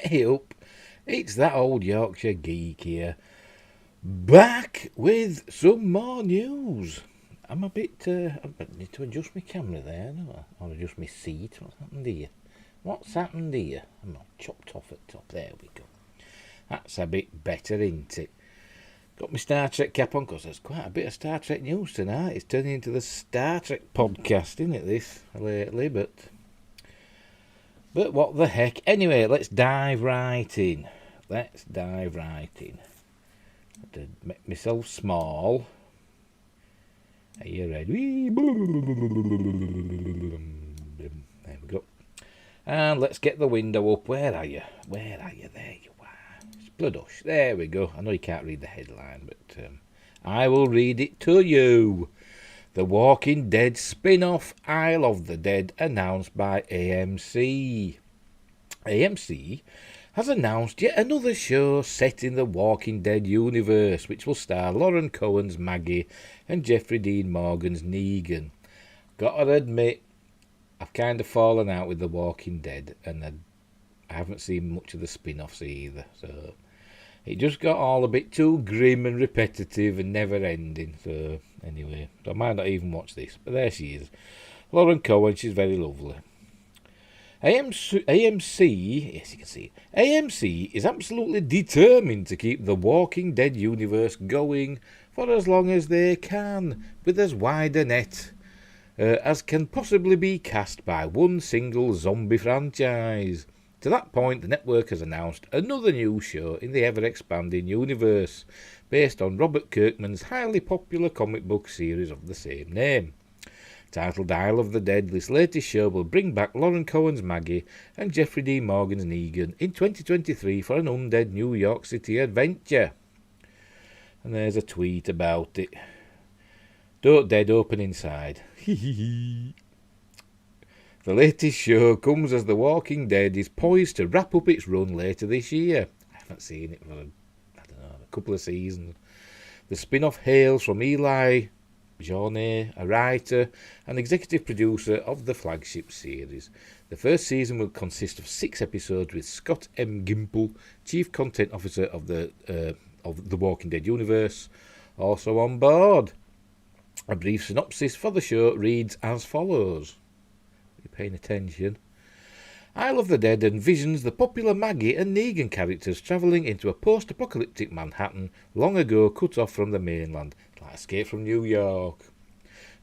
Hey up, it's that old Yorkshire geek here, back with some more news. I'm a bit, I need to adjust my camera there, don't I? Or adjust my seat. What's happened here? I'm not chopped off at top, there we go. That's a bit better, isn't it? Got my Star Trek cap on, because there's quite a bit of Star Trek news tonight. It's turning into the Star Trek podcast, isn't it, this, lately, but what the heck. Anyway, let's dive right in. I have to make myself small. Are you ready? There we go. And let's get the window up. Where are you? There you are. It's Bloodush. There we go. I know you can't read the headline, but I will read it to you. The Walking Dead spin-off Isle of the Dead announced by AMC. AMC has announced yet another show set in the Walking Dead universe, which will star Lauren Cohen's Maggie and Jeffrey Dean Morgan's Negan. Gotta admit, I've kind of fallen out with The Walking Dead, and I haven't seen much of the spin-offs either, so it just got all a bit too grim and repetitive and never-ending. So anyway, I might not even watch this, but there she is. Lauren Cohen, she's very lovely. AMC, yes, you can see it. AMC is absolutely determined to keep the Walking Dead universe going for as long as they can, with as wide a net as can possibly be cast by one single zombie franchise. To that point, the network has announced another new show in the ever-expanding universe, based on Robert Kirkman's highly popular comic book series of the same name. Titled Isle of the Dead, this latest show will bring back Lauren Cohen's Maggie and Jeffrey D. Morgan's Negan in 2023 for an undead New York City adventure. And there's a tweet about it. Don't dead open inside. The latest show comes as The Walking Dead is poised to wrap up its run later this year. I haven't seen it for, a couple of seasons. The spin-off hails from Eli Jornet, a writer and executive producer of the flagship series. The first season will consist of 6 episodes with Scott M. Gimple, Chief Content Officer of the Walking Dead universe, also on board. A brief synopsis for the show reads as follows. Are you paying attention? Isle of the Dead envisions the popular Maggie and Negan characters travelling into a post-apocalyptic Manhattan long ago cut off from the mainland, like Escape from New York.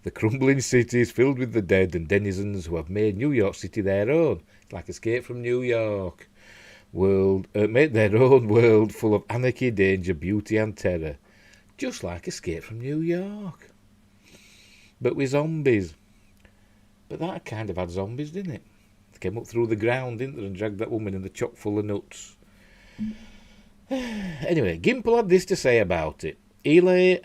The crumbling city is filled with the dead and denizens who have made New York City their own, like Escape from New York. Made their own world full of anarchy, danger, beauty and terror, just like Escape from New York. But with zombies. But that kind of had zombies, didn't it? They came up through the ground, didn't they, and dragged that woman in the chock full of nuts. Anyway, Gimple had this to say about it. Eli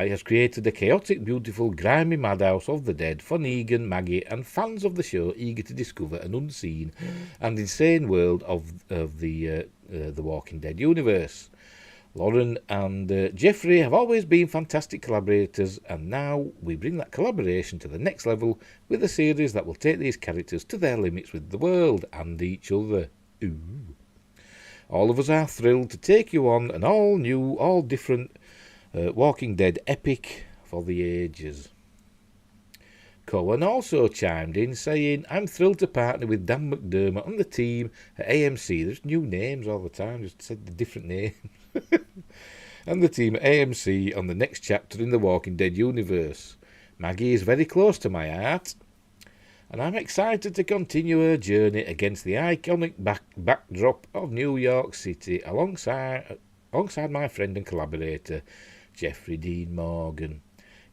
has created a chaotic, beautiful, grimy madhouse of the dead for Negan, Maggie, and fans of the show eager to discover an unseen and insane world of the Walking Dead universe. Lauren and Jeffrey have always been fantastic collaborators, and now we bring that collaboration to the next level with a series that will take these characters to their limits with the world and each other. Ooh. All of us are thrilled to take you on an all-new, all-different Walking Dead epic for the ages. Cohen also chimed in saying, I'm thrilled to partner with Dan McDermott and the team at AMC. There's new names all the time, just said the different names. And the team at AMC on the next chapter in the Walking Dead universe. Maggie is very close to my heart, and I'm excited to continue her journey against the iconic backdrop of New York City alongside my friend and collaborator, Jeffrey Dean Morgan.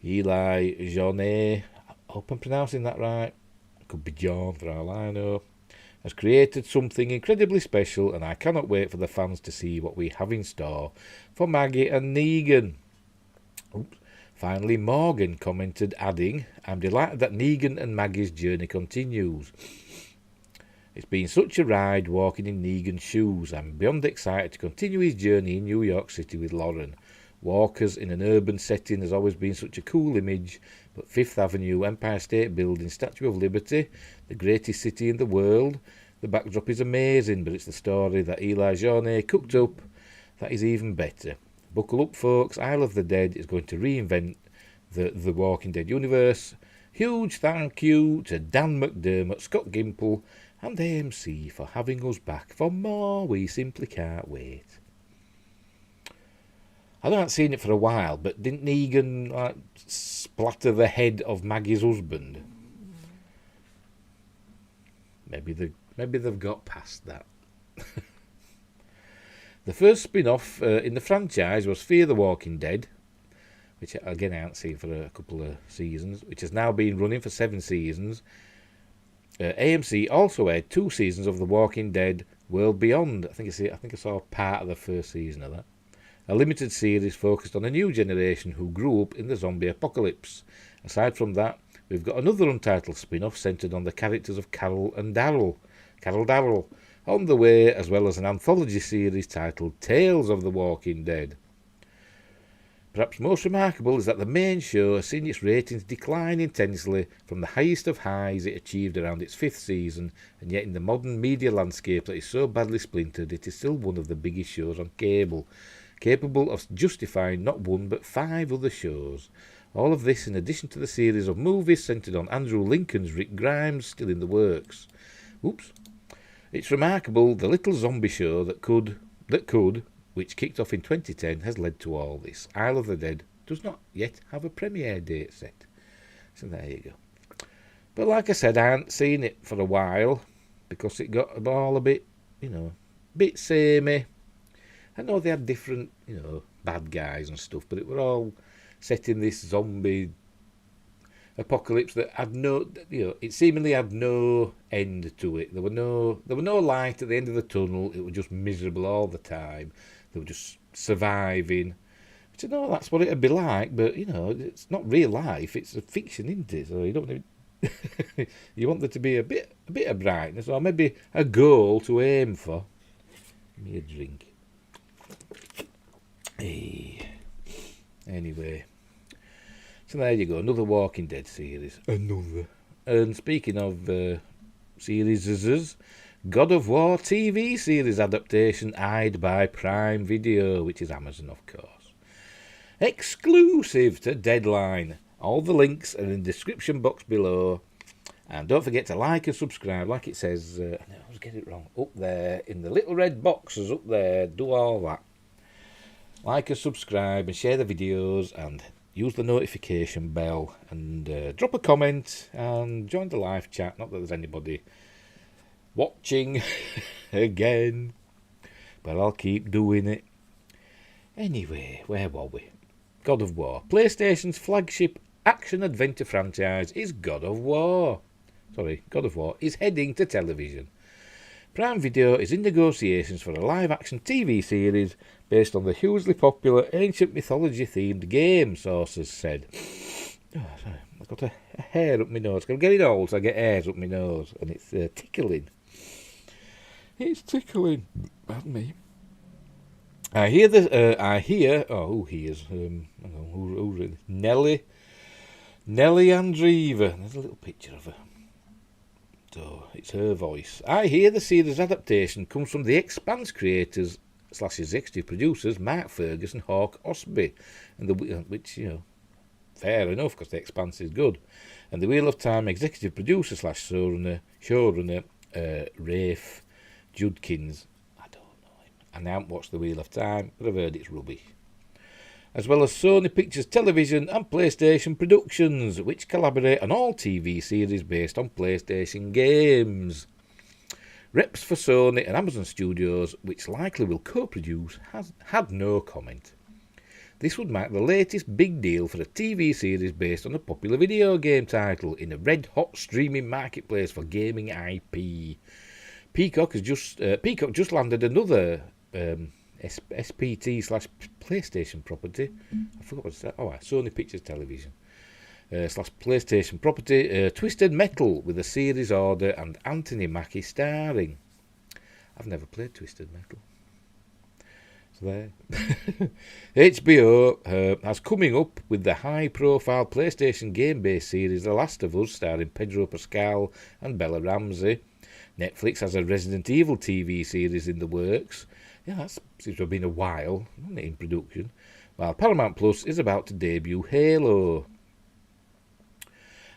Eli Jornet, I hope I'm pronouncing that right, could be John for all I know, has created something incredibly special, and I cannot wait for the fans to see what we have in store for Maggie and Negan. Oops. Finally, Morgan commented, adding, I'm delighted that Negan and Maggie's journey continues. It's been such a ride walking in Negan's shoes. I'm beyond excited to continue his journey in New York City with Lauren. Walkers in an urban setting has always been such a cool image, but Fifth Avenue, Empire State Building, Statue of Liberty, the greatest city in the world, The backdrop is amazing, but it's the story that Eli Jornet cooked up that is even better. Buckle up, folks. Isle of the Dead is going to reinvent the Walking Dead universe. Huge thank you to Dan McDermott, Scott Gimple, and AMC for having us back for more. We simply can't wait. I haven't seen it for a while, but didn't Negan splatter the head of Maggie's husband? Maybe they've got past that. The first spin-off in the franchise was Fear the Walking Dead, which again I haven't seen for a couple of seasons, which has now been running for 7 seasons. AMC also aired 2 seasons of The Walking Dead World Beyond. I think I saw part of the first season of that. A limited series focused on a new generation who grew up in the zombie apocalypse. Aside from that, we've got another Untitled spin-off centred on the characters of Carol and Daryl on the way, as well as an anthology series titled Tales of the Walking Dead. Perhaps most remarkable is that the main show has seen its ratings decline intensely from the highest of highs it achieved around its 5th season, and yet in the modern media landscape that is so badly splintered, it is still one of the biggest shows on cable, capable of justifying not 1 but 5 other shows. All of this in addition to the series of movies centred on Andrew Lincoln's Rick Grimes still in the works. Oops. It's remarkable the little zombie show that could, which kicked off in 2010, has led to all this. Isle of the Dead does not yet have a premiere date set. So there you go. But like I said, I hadn't seen it for a while because it got all a bit, bit samey. I know they had different, bad guys and stuff, but it were all set in this zombie apocalypse that had no, it seemingly had no end to it. There were no light at the end of the tunnel. It was just miserable all the time. They were just surviving. Which I know that's what it'd be like, but it's not real life. It's a fiction, isn't it? So you don't you want there to be a bit of brightness, or maybe a goal to aim for. Give me a drink. Hey. Anyway. So there you go, another Walking Dead series. Another. And speaking of series, God of War TV series adaptation eyed by Prime Video, which is Amazon, of course. Exclusive to Deadline. All the links are in the description box below. And don't forget to like and subscribe, like it says, I always get it wrong, up there, in the little red boxes up there, do all that. Like and subscribe and share the videos and use the notification bell and drop a comment and join the live chat. Not that there's anybody watching again, but I'll keep doing it. Anyway, where were we? God of War. PlayStation's flagship action-adventure franchise is God of War is heading to television. Prime Video is in negotiations for a live-action TV series based on the hugely popular ancient mythology-themed game, sources said. Oh, sorry, I've got a hair up my nose. I'm getting old, so I get hairs up my nose, and it's tickling. It's tickling. Pardon me. I hear. Oh, who hears? Who really? Nelly Andreeva. There's a little picture of her. So it's her voice. I hear the series adaptation comes from The Expanse creators / executive producers Mark Ferguson, Hawk Osby, and which fair enough because The Expanse is good, and the Wheel of Time executive producer / showrunner Rafe Judkins. I don't know him. And I haven't watched The Wheel of Time, but I've heard it's rubbish. As well as Sony Pictures Television and PlayStation Productions, which collaborate on all TV series based on PlayStation games. Reps for Sony and Amazon Studios, which likely will co-produce, had no comment. This would mark the latest big deal for a TV series based on a popular video game title in a red-hot streaming marketplace for gaming IP. Peacock just landed another SPT / PlayStation property. I forgot what it's that. Oh, Sony Pictures Television / PlayStation property. Twisted Metal with a series order and Anthony Mackie starring. I've never played Twisted Metal. So there. HBO has coming up with the high-profile PlayStation game-based series The Last of Us, starring Pedro Pascal and Bella Ramsey. Netflix has a Resident Evil TV series in the works. Yeah, that seems to have been a while, isn't it, in production. While Paramount Plus is about to debut Halo.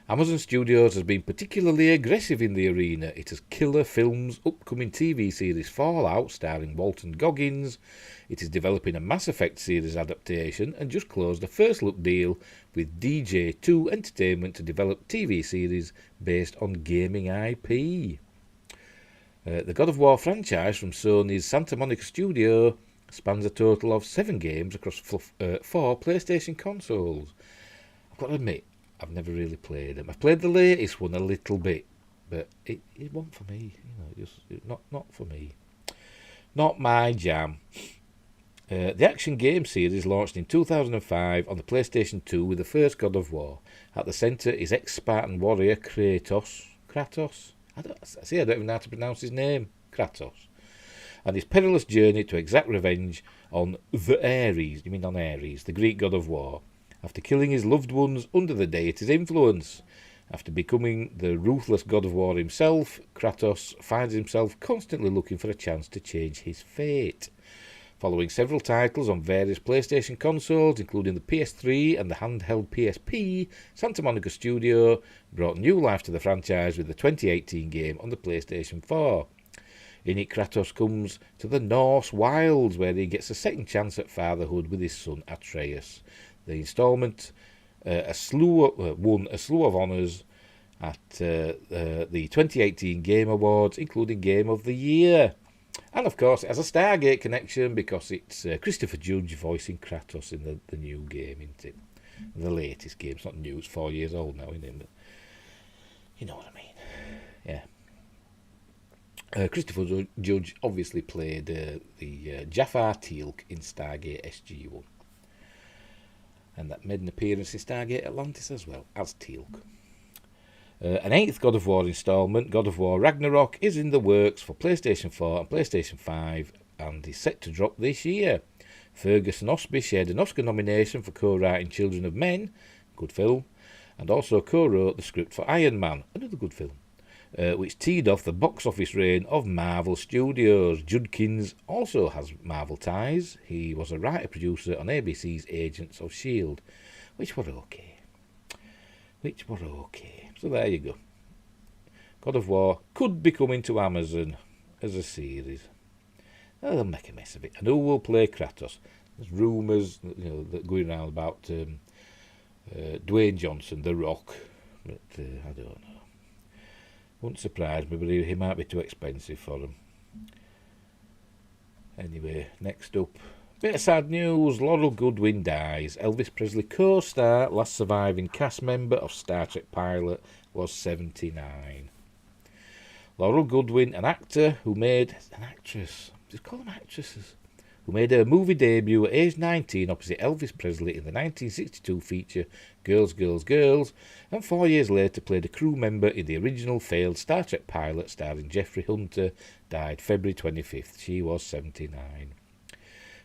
Amazon Studios has been particularly aggressive in the arena. It has Killer Films' upcoming TV series Fallout, starring Walton Goggins. It is developing a Mass Effect series adaptation and just closed a first-look deal with DJ2 Entertainment to develop TV series based on gaming IP. The God of War franchise from Sony's Santa Monica studio spans a total of 7 games across 4 PlayStation consoles. I've got to admit, I've never really played them. I've played the latest one a little bit, but it wasn't for me. Just not for me. Not my jam. The action game series launched in 2005 on the PlayStation 2 with the first God of War. At the centre is ex-Spartan warrior Kratos. I don't even know how to pronounce his name. Kratos. And his perilous journey to exact revenge on the Ares. You mean on Ares, the Greek god of war. After killing his loved ones under the deity's influence. After becoming the ruthless god of war himself, Kratos finds himself constantly looking for a chance to change his fate. Following several titles on various PlayStation consoles, including the PS3 and the handheld PSP, Santa Monica Studio brought new life to the franchise with the 2018 game on the PlayStation 4. In it, Kratos comes to the Norse wilds, where he gets a second chance at fatherhood with his son Atreus. The instalment won a slew of honours at the 2018 Game Awards, including Game of the Year. And of course, it has a Stargate connection because it's Christopher Judge voicing Kratos in the new game, isn't it? The latest game. It's not new, it's 4 years old now, isn't it? But you know what I mean. Yeah. Christopher Judge obviously played the Jafar Teal'c in Stargate SG-1. And that made an appearance in Stargate Atlantis as well, as Teal'c. An 8th God of War instalment, God of War Ragnarok, is in the works for PlayStation 4 and PlayStation 5 and is set to drop this year. Ferguson Osby shared an Oscar nomination for co-writing Children of Men, good film, and also co-wrote the script for Iron Man, another good film, which teed off the box office reign of Marvel Studios. Judkins also has Marvel ties. He was a writer-producer on ABC's Agents of S.H.I.E.L.D., which were okay. So there you go. God of War could be coming to Amazon as a series. They'll make a mess of it. And who will play Kratos? There's rumours that going around about Dwayne Johnson, The Rock. But I don't know. Wouldn't surprise me, but he might be too expensive for him. Anyway, next up. Bit of sad news, Laurel Goodwin dies. Elvis Presley co-star, last surviving cast member of Star Trek pilot, was 79. Laurel Goodwin, an actor who made... An actress. Just call them actresses. Who made her movie debut at age 19 opposite Elvis Presley in the 1962 feature Girls, Girls, Girls, and 4 years later played a crew member in the original failed Star Trek pilot starring Jeffrey Hunter, died February 25th. She was 79.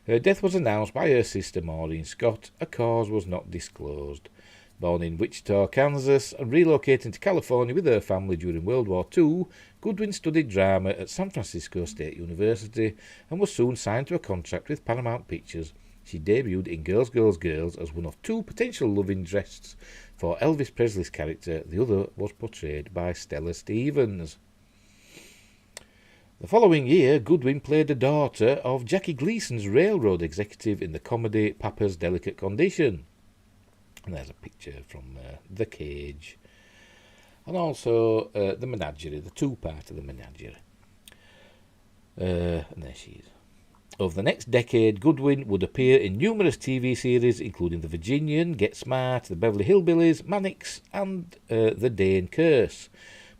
Her death was announced by her sister Maureen Scott. A cause was not disclosed. Born in Wichita, Kansas, and relocating to California with her family during World War II, Goodwin studied drama at San Francisco State University and was soon signed to a contract with Paramount Pictures. She debuted in Girls, Girls, Girls as one of 2 potential love interests for Elvis Presley's character. The other was portrayed by Stella Stevens. The following year, Goodwin played a daughter of Jackie Gleason's railroad executive in the comedy Papa's Delicate Condition. And there's a picture from The Cage. And also The Menagerie, the 2-part of The Menagerie. And there she is. Over the next decade, Goodwin would appear in numerous TV series, including The Virginian, Get Smart, The Beverly Hillbillies, Mannix, and The Dane Curse.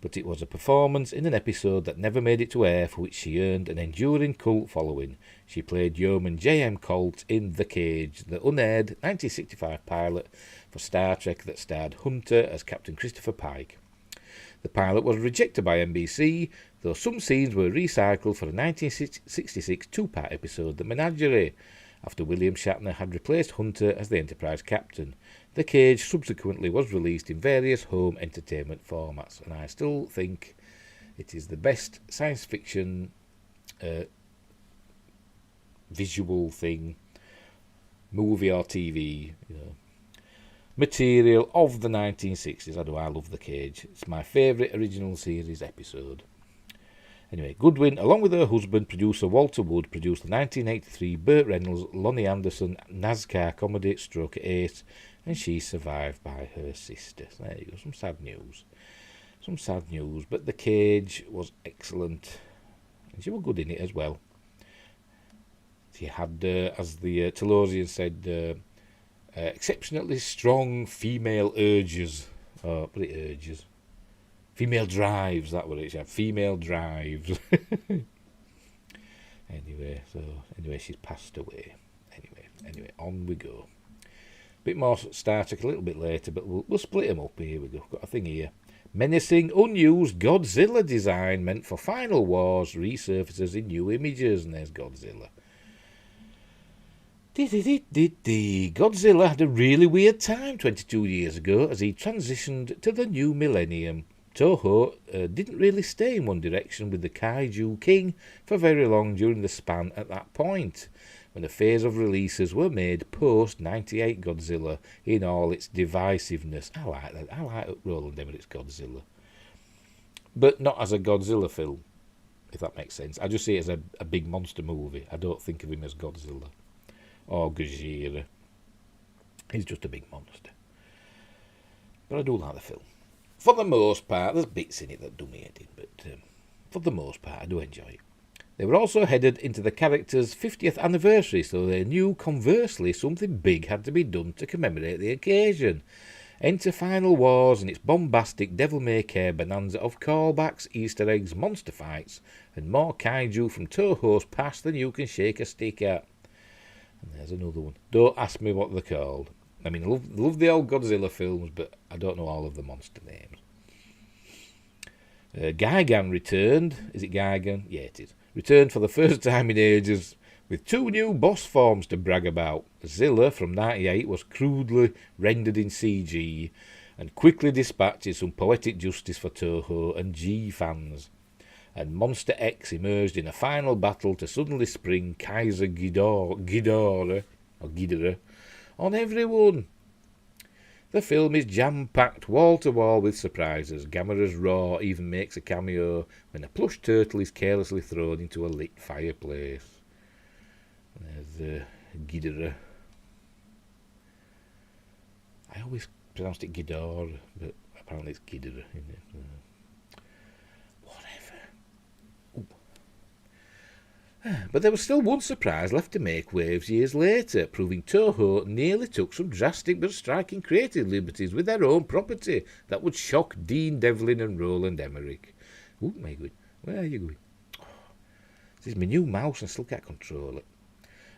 But it was a performance in an episode that never made it to air, for which she earned an enduring cult following. She played Yeoman J.M. Colt in The Cage, the unaired 1965 pilot for Star Trek that starred Hunter as Captain Christopher Pike. The pilot was rejected by NBC, though some scenes were recycled for a 1966 2-part episode, The Menagerie, after William Shatner had replaced Hunter as the Enterprise captain. The Cage subsequently was released in various home entertainment formats, and I still think It is the best science fiction visual thing, movie or TV, material of the 1960s. I love The Cage. It's my favourite original series episode. Anyway, Goodwin, along with her husband, producer Walter Wood, produced the 1983 Burt Reynolds, Lonnie Anderson NASCAR comedy Stroke at 8, and she's survived by her sister. So there you go, some sad news. But The Cage was excellent, and she was good in it as well. She had, as the Telosian said, exceptionally strong female urges. Urges. Female drives, that was it. She had female drives. Anyway, she's passed away. Anyway, on we go. Bit more Star Trek a little bit later, but we'll split them up. Here we go. Got a thing here. Menacing, unused Godzilla design meant for Final Wars resurfaces in new images. And there's Godzilla. Godzilla had a really weird time 22 years ago as he transitioned to the new millennium. Toho didn't really stay in one direction with the Kaiju King for very long during the span at that point, when a phase of releases were made post-98 Godzilla in all its divisiveness. I like that. I like Roland Emmerich's Godzilla. But not as a Godzilla film, if that makes sense. I just see it as a big monster movie. I don't think of him as Godzilla or Gojira. He's just a big monster. But I do like the film. For the most part, there's bits in it that do me head in, but for the most part, I do enjoy it. They were also headed into the character's 50th anniversary, so they knew, conversely, something big had to be done to commemorate the occasion. Enter Final Wars and its bombastic devil-may-care bonanza of callbacks, Easter eggs, monster fights, and more kaiju from Toho's past than you can shake a stick at. And there's another one. Don't ask me what they're called. I mean, I love the old Godzilla films, but I don't know all of the monster names. Gigan returned. Is it Gigan? Yeah, it is. Returned for the first time in ages with 2 new boss forms to brag about. Zilla from 98 was crudely rendered in CG and quickly dispatched in some poetic justice for Toho and G fans. And Monster X emerged in a final battle to suddenly spring Kaiser Ghidorah on everyone. The film is jam-packed wall-to-wall with surprises. Gamera's Raw even makes a cameo when a plush turtle is carelessly thrown into a lit fireplace. There's Ghidorah. I always pronounced it Ghidorah, but apparently it's Ghidorah, isn't it? But there was still one surprise left to make waves years later, proving Toho nearly took some drastic but striking creative liberties with their own property that would shock Dean Devlin and Roland Emmerich. Ooh, my God, where are you going? Oh, this is my new mouse and I still can't control it.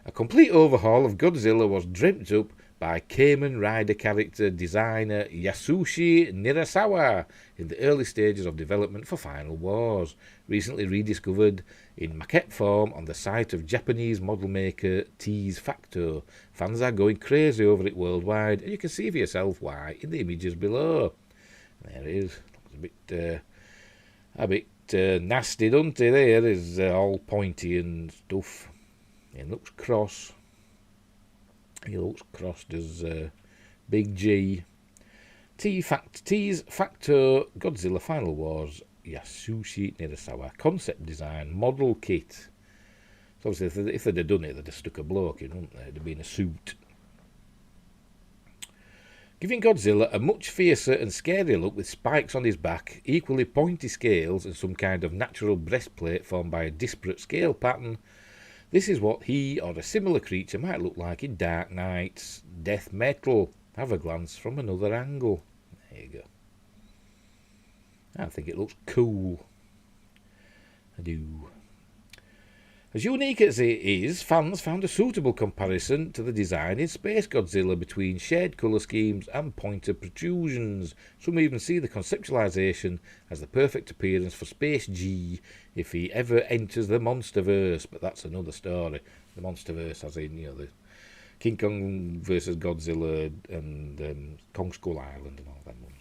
A complete overhaul of Godzilla was dreamt up by Kamen Rider character designer Yasushi Nirasawa in the early stages of development for Final Wars, recently rediscovered in maquette form on the site of Japanese model maker T's Facto. Fans are going crazy over it worldwide, and you can see for yourself why in the images below. There it is. Looks a bit nasty, doesn't it? There is all pointy and stuff. It looks cross. He looks crossed as Big G. T's Facto Godzilla Final Wars Yasushi Nirasawa concept design model kit. So obviously if they'd have done it, they'd have stuck a bloke in, wouldn't they? It'd have been a suit. Giving Godzilla a much fiercer and scarier look with spikes on his back, equally pointy scales and some kind of natural breastplate formed by a disparate scale pattern. This is what he or a similar creature might look like in Dark Knight's Death Metal. Have a glance from another angle. There you go. I think it looks cool. I do. As unique as it is, fans found a suitable comparison to the design in Space Godzilla between shared colour schemes and pointer protrusions. Some even see the conceptualisation as the perfect appearance for Space G if he ever enters the Monsterverse, but that's another story. The Monsterverse, as in, the King Kong versus Godzilla and Kong Skull Island and all that ones.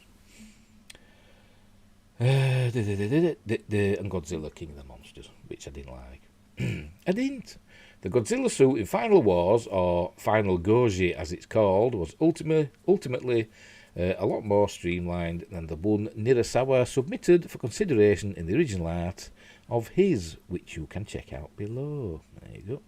And Godzilla King of the Monsters, which I didn't like. I didn't. The Godzilla suit in Final Wars, or Final Goji as it's called, was ultimately a lot more streamlined than the one Nirasawa submitted for consideration in the original art of his, which you can check out below. There you go.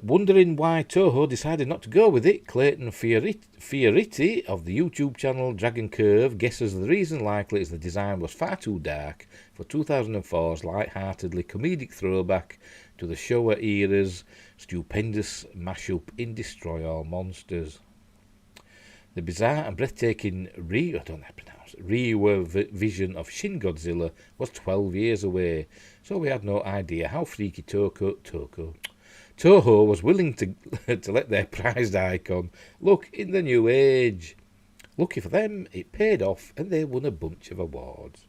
Wondering why Toho decided not to go with it, Clayton Fioriti of the YouTube channel Dragon Curve guesses the reason likely is the design was far too dark for 2004's light-heartedly comedic throwback to the Showa era's stupendous mashup in Destroy All Monsters. The bizarre and breathtaking Reiwa vision of Shin Godzilla was 12 years away, so we had no idea how freaky Toho was willing to let their prized icon look in the new age. Lucky for them, it paid off and they won a bunch of awards.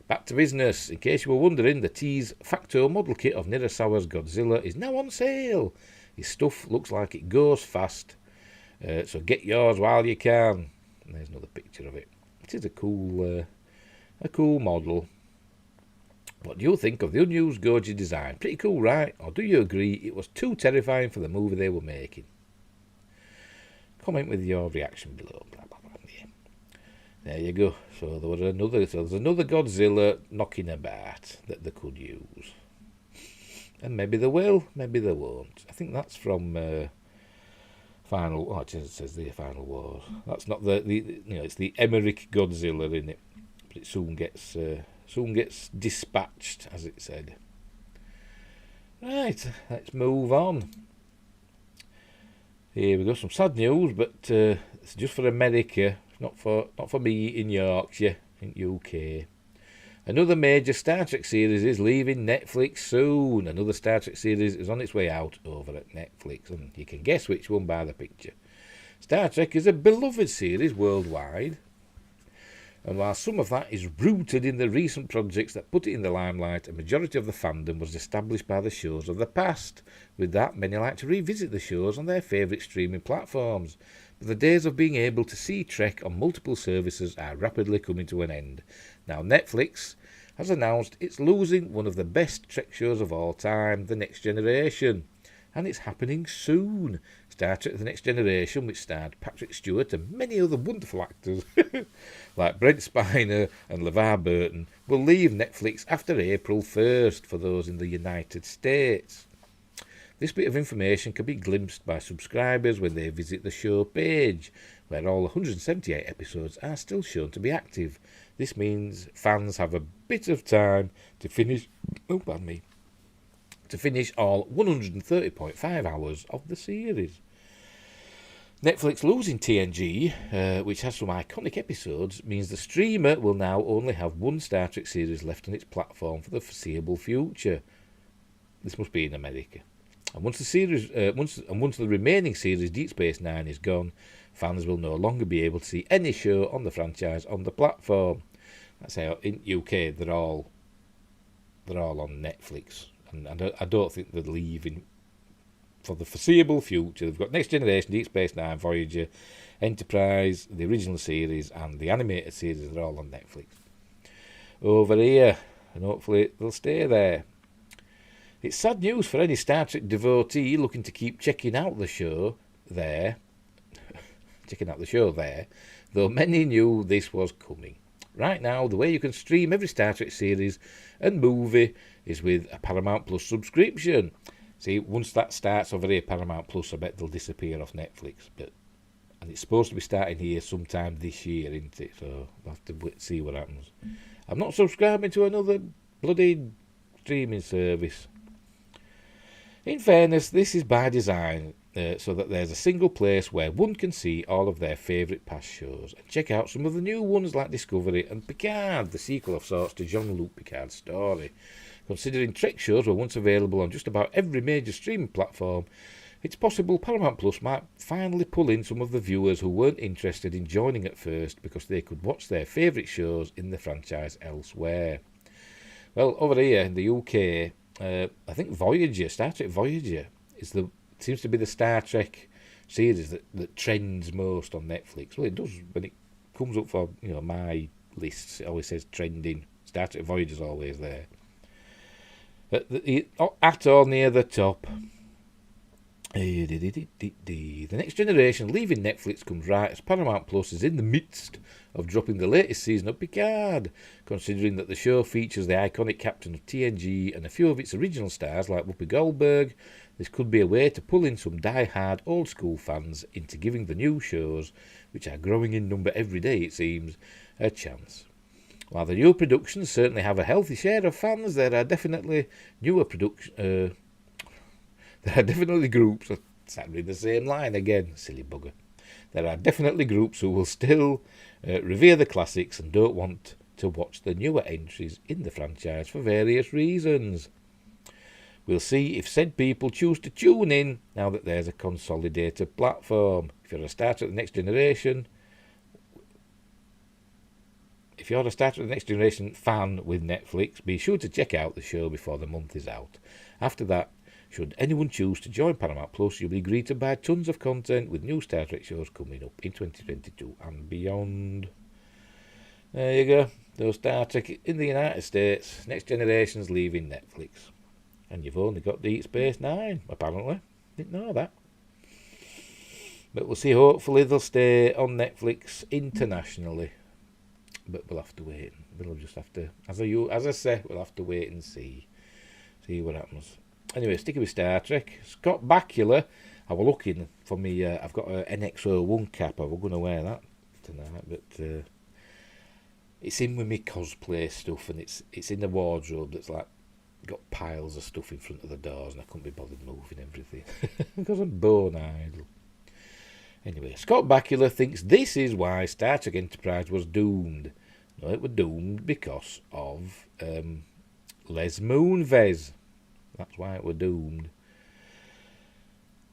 Back to business. In case you were wondering, the T's Facto model kit of Nirasawa's Godzilla is now on sale. His stuff looks like it goes fast, so get yours while you can. And there's another picture of it. It is a cool model. What do you think of the Unused Goji design? Pretty cool, right? Or do you agree it was too terrifying for the movie they were making? Comment with your reaction below. Blah, blah, blah. Yeah. There you go. So there's another Godzilla knocking about that they could use. And maybe they will, maybe they won't. I think that's from Final. Oh, it says the Final Wars. That's not it's the Emmerich Godzilla in it, but it soon gets dispatched, as it said. Right, let's move on. Here we go, some sad news, but it's just for America, not for me in Yorkshire, in UK. Another major Star Trek series is leaving Netflix soon. Another Star Trek series is on its way out over at Netflix, and you can guess which one by the picture. Star Trek is a beloved series worldwide, and while some of that is rooted in the recent projects that put it in the limelight, a majority of the fandom was established by the shows of the past. With that, many like to revisit the shows on their favourite streaming platforms. But the days of being able to see Trek on multiple services are rapidly coming to an end. Now Netflix has announced it's losing one of the best Trek shows of all time, The Next Generation. And it's happening soon. Star Trek The Next Generation, which starred Patrick Stewart and many other wonderful actors like Brent Spiner and LeVar Burton, will leave Netflix after April 1st for those in the United States. This bit of information can be glimpsed by subscribers when they visit the show page, where all 178 episodes are still shown to be active. This means fans have a bit of time to finish all 130.5 hours of the series. Netflix losing TNG, which has some iconic episodes, means the streamer will now only have one Star Trek series left on its platform for the foreseeable future. This must be in America. And once the remaining series Deep Space Nine is gone, fans will no longer be able to see any show on the franchise on the platform. That's how in UK they're all on Netflix. And I don't think they're leaving for the foreseeable future. They've got Next Generation, Deep Space Nine, Voyager, Enterprise, the original series, and the animated series. They're all on Netflix over here, and hopefully they'll stay there. It's sad news for any Star Trek devotee looking to keep checking out the show there, though many knew this was coming. Right now, the way you can stream every Star Trek series and movie is with a Paramount Plus subscription. See, once that starts over here, Paramount Plus, I bet they'll disappear off Netflix. And it's supposed to be starting here sometime this year, isn't it? So we'll have to see what happens. I'm not subscribing to another bloody streaming service. In fairness, this is by design, so that there's a single place where one can see all of their favourite past shows and check out some of the new ones like Discovery and Picard, the sequel of sorts to Jean-Luc Picard's story. Considering Trek shows were once available on just about every major streaming platform, it's possible Paramount Plus might finally pull in some of the viewers who weren't interested in joining at first because they could watch their favourite shows in the franchise elsewhere. Well, over here in the UK, I think Voyager, Star Trek Voyager, seems to be the Star Trek series that trends most on Netflix. Well, it does when it comes up for my lists. It always says trending. Star Trek Voyager's always there. At or near the top. The Next Generation leaving Netflix comes right as Paramount Plus is in the midst of dropping the latest season of Picard, considering that the show features the iconic captain of TNG and a few of its original stars like Whoopi Goldberg. This could be a way to pull in some die-hard old-school fans into giving the new shows, which are growing in number every day it seems, a chance. While the new productions certainly have a healthy share of fans, there are definitely there are definitely groups, sadly the same line again, silly bugger. There are definitely groups who will still revere the classics and don't want to watch the newer entries in the franchise for various reasons. We'll see if said people choose to tune in now that there's a consolidated platform. If you're a Star Trek The Next Generation fan with Netflix, be sure to check out the show before the month is out. After that, should anyone choose to join Paramount Plus, you'll be greeted by tons of content with new Star Trek shows coming up in 2022 and beyond. There you go. Those Star Trek in the United States. Next Generation's leaving Netflix. And you've only got Deep Space Nine, apparently. Didn't know that. But we'll see. Hopefully they'll stay on Netflix internationally. But we'll have to wait. We'll just have to, as I say, we'll have to wait and see what happens. Anyway, sticking with Star Trek, Scott Bakula. I was looking for me. I've got an NX-01 cap. I was going to wear that tonight, but it's in with me cosplay stuff, and it's in the wardrobe that's like got piles of stuff in front of the doors, and I couldn't be bothered moving everything because I'm bone idle. Anyway, Scott Bakula thinks this is why Star Trek Enterprise was doomed. No, it was doomed because of Les Moonves. That's why it was doomed.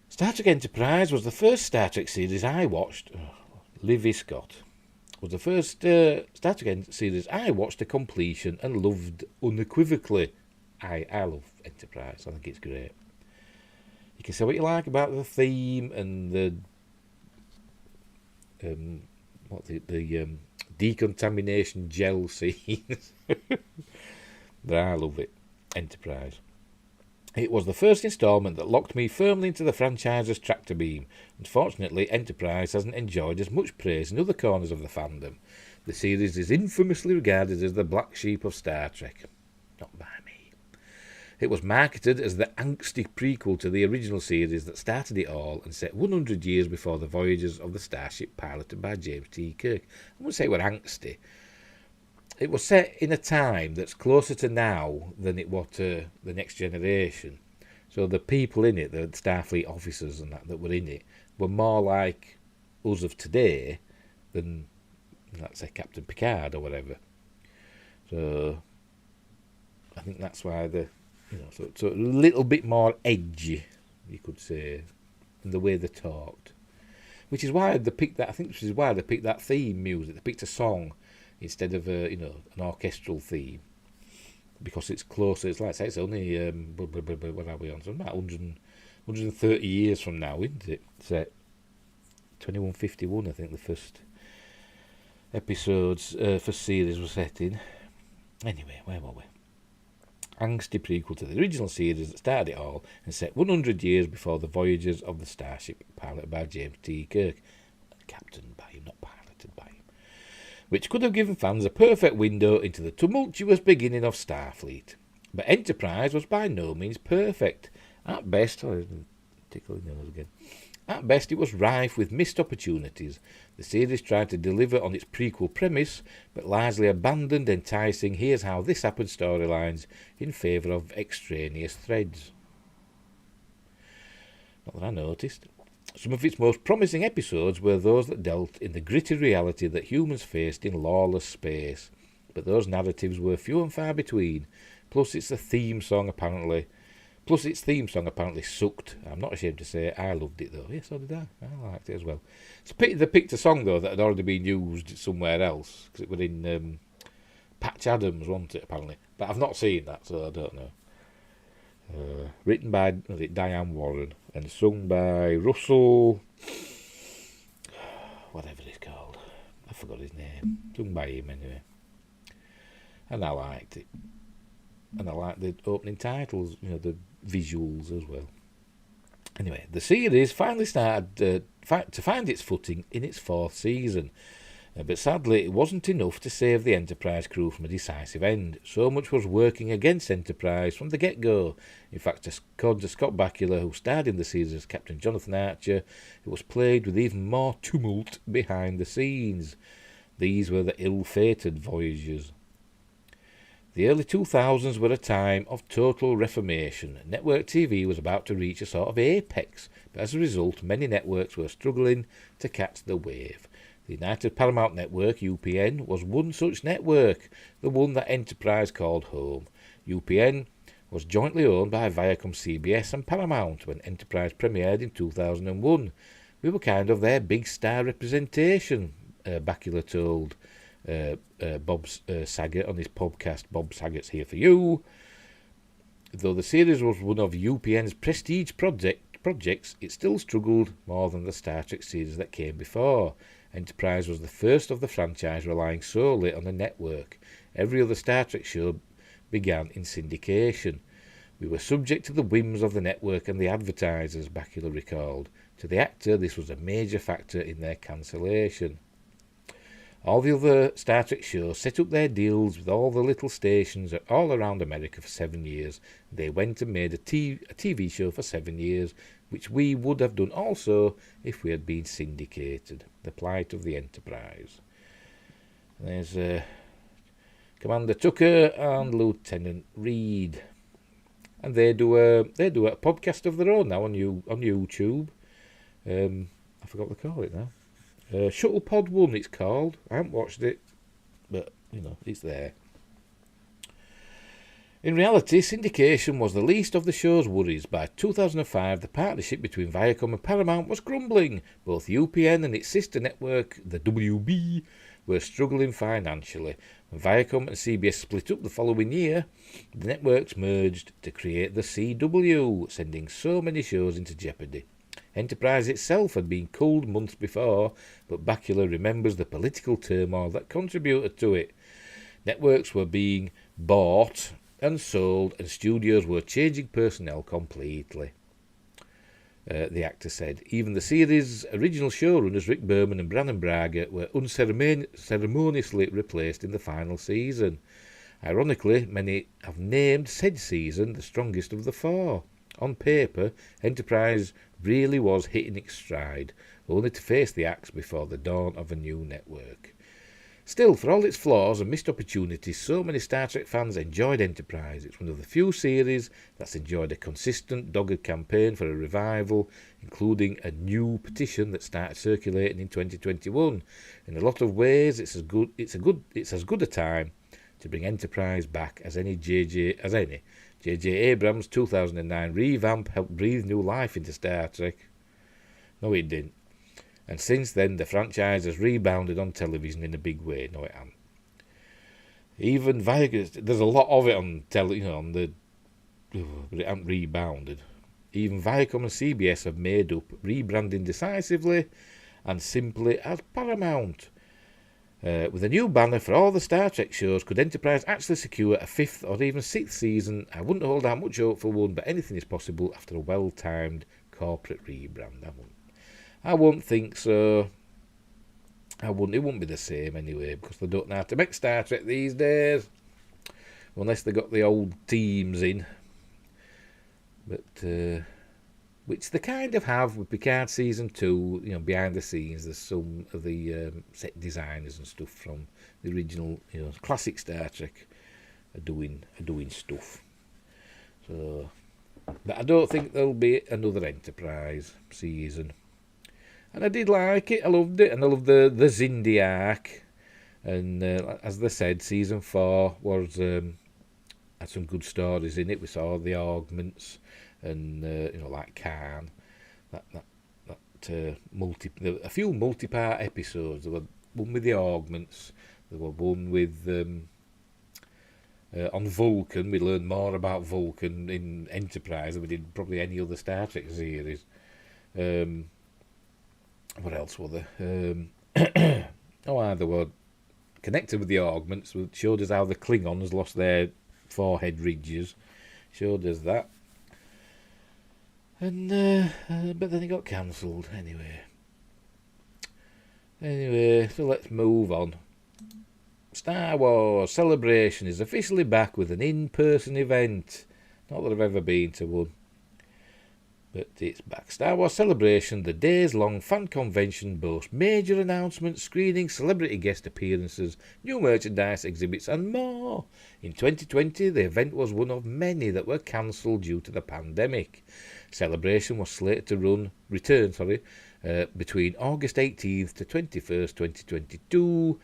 Star Trek Enterprise was the first Star Trek series I watched. Livy Scott was the first Star Trek series I watched to completion and loved unequivocally. I love Enterprise. I think it's great. You can say what you like about the theme and the decontamination gel scenes, but I love it. Enterprise. It was the first instalment that locked me firmly into the franchise's tractor beam. Unfortunately, Enterprise hasn't enjoyed as much praise in other corners of the fandom. The series is infamously regarded as the black sheep of Star Trek. Not by me. It was marketed as the angsty prequel to the original series that started it all and set 100 years before the voyages of the starship piloted by James T. Kirk. I wouldn't say it were angsty. It was set in a time that's closer to now than it was to the Next Generation. So the people in it, the Starfleet officers and that were in it, were more like us of today than, let's say, Captain Picard or whatever. So I think that's why so a little bit more edgy, you could say, in the way they talked. Which is why they picked that. I think this is why they picked that theme music. They picked a song instead of an orchestral theme, because it's closer. It's like I say, it's only what are we on? So about 130 years from now, isn't it? It's 2151, I think the first episodes, first series was set in. Anyway, where were we? Angsty prequel to the original series that started it all and set 100 years before the voyages of the starship piloted by James T. Kirk, captained by him, not piloted by him, which could have given fans a perfect window into the tumultuous beginning of Starfleet. But Enterprise was by no means perfect. At best, tickling nose again. At best, it was rife with missed opportunities. The series tried to deliver on its prequel premise, but largely abandoned enticing "here's how this happened" storylines in favour of extraneous threads. Not that I noticed. Some of its most promising episodes were those that dealt in the gritty reality that humans faced in lawless space, but those narratives were few and far between. Plus, its theme song apparently sucked. I'm not ashamed to say I loved it though. Yes, so did I. I liked it as well. It's a pity they picked a song though that had already been used somewhere else, because it was in Patch Adams, wasn't it, apparently? But I've not seen that, so I don't know. Written by Diane Warren and sung by Russell, whatever it's called. forgot his name. Sung by him anyway. And I liked it. And I liked the opening titles, the visuals as well. Anyway, the series finally started to find its footing in its 4th season. But sadly, it wasn't enough to save the Enterprise crew from a decisive end. So much was working against Enterprise from the get-go. In fact, according to Scott Bakula, who starred in the series as Captain Jonathan Archer, it was plagued with even more tumult behind the scenes. These were the ill-fated voyagers. The early 2000s were a time of total reformation. Network TV was about to reach a sort of apex, but as a result, many networks were struggling to catch the wave. The United Paramount Network, UPN, was one such network, the one that Enterprise called home. UPN was jointly owned by Viacom CBS and Paramount when Enterprise premiered in 2001. We were kind of their big star representation, Bakula told Bob Saget on his podcast, Bob Saget's Here For You. Though the series was one of UPN's prestige projects, it still struggled more than the Star Trek series that came before. Enterprise was the first of the franchise relying solely on a network. Every other Star Trek show began in syndication. We were subject to the whims of the network and the advertisers, Bakula recalled. To the actor, this was a major factor in their cancellation. All the other Star Trek shows set up their deals with all the little stations all around America for 7 years. They went and made a TV show for 7 years, which we would have done also if we had been syndicated. The plight of the Enterprise. There's Commander Tucker and Lieutenant Reed, and they do a podcast of their own now on YouTube. I forgot what they call it now. Shuttle Pod 1 it's called. I haven't watched it, but it's there. In reality, syndication was the least of the show's worries. By 2005, the partnership between Viacom and Paramount was crumbling. Both UPN and its sister network, the WB, were struggling financially. When Viacom and CBS split up the following year, the networks merged to create the CW, sending so many shows into jeopardy. Enterprise itself had been culled months before, but Bakula remembers the political turmoil that contributed to it. Networks were being bought and sold, and studios were changing personnel completely. The actor said. Even the series' original showrunners Rick Berman and Brannon Braga were unceremoniously replaced in the final season. Ironically, many have named said season the strongest of the 4. On paper, Enterprise really was hitting its stride, only to face the axe before the dawn of a new network. Still, for all its flaws and missed opportunities, so many Star Trek fans enjoyed Enterprise. It's one of the few series that's enjoyed a consistent, dogged campaign for a revival, including a new petition that started circulating in 2021. In a lot of ways, it's as good a time to bring Enterprise back as any J.J. Abrams' 2009 revamp helped breathe new life into Star Trek. No, it didn't. And since then, the franchise has rebounded on television in a big way. No, it hasn't. Even Viacom, there's a lot of it on television, but it hasn't rebounded. Even Viacom and CBS have made up, rebranding decisively and simply as Paramount. With a new banner for all the Star Trek shows, could Enterprise actually secure a 5th or even 6th season? I wouldn't hold out much hope for one, but anything is possible after a well-timed corporate rebrand. I wouldn't think so. It wouldn't be the same anyway, because they don't know how to make Star Trek these days, unless they got the old teams in. But which they kind of have with Picard Season 2, behind the scenes, there's some of the set designers and stuff from the original, classic Star Trek are doing stuff. So, but I don't think there'll be another Enterprise season. And I did like it, I loved it, and I loved the Xindi arc. And as they said, Season 4 was had some good stories in it. We saw the augments, and like Khan, a few multi-part episodes. There were one with the augments. There were one with on Vulcan. We learned more about Vulcan in Enterprise than we did probably any other Star Trek series. What else were there? they were connected with the augments, which showed us how the Klingons lost their forehead ridges. Showed us that. And but then it got cancelled anyway, so let's move on. Star Wars Celebration is officially back with an in-person event. Not that I've ever been to one, but it's back. Star Wars Celebration, the days-long fan convention, boasts major announcements, screenings, celebrity guest appearances, new merchandise, exhibits and more. In 2020, the event was one of many that were cancelled due to the pandemic. Celebration was slated to return between August 18th to 21st, 2022,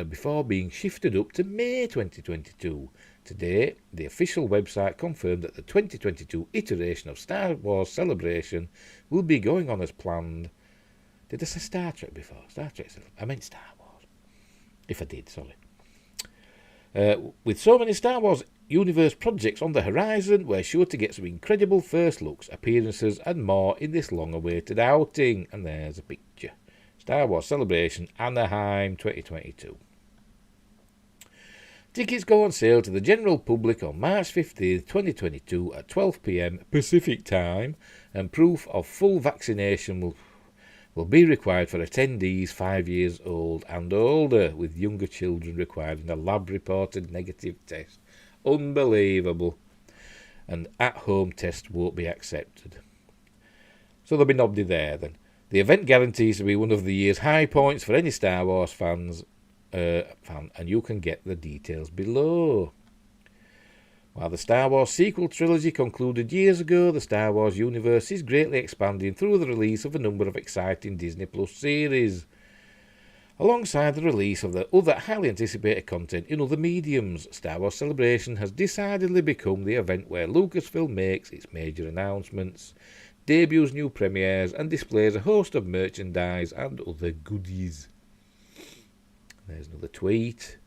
before being shifted up to May 2022. Today, the official website confirmed that the 2022 iteration of Star Wars Celebration will be going on as planned. Did I say Star Trek before? Star Trek. I meant Star Wars. If I did, sorry. With so many Star Wars universe projects on the horizon, we're sure to get some incredible first looks, appearances and more in this long-awaited outing. And there's a picture. Star Wars Celebration, Anaheim 2022. Tickets go on sale to the general public on March 15th, 2022 at 12 p.m. Pacific Time, and proof of full vaccination will be required for attendees 5 years old and older, with younger children requiring a lab-reported negative test. Unbelievable. And at-home tests won't be accepted. So there'll be nobody there then. The event guarantees to be one of the year's high points for any Star Wars fan, and you can get the details below. While the Star Wars sequel trilogy concluded years ago, the Star Wars universe is greatly expanding through the release of a number of exciting Disney Plus series, alongside the release of the other highly anticipated content in other mediums. Star Wars Celebration has decidedly become the event where Lucasfilm makes its major announcements, debuts new premieres, and displays a host of merchandise and other goodies. There's another tweet.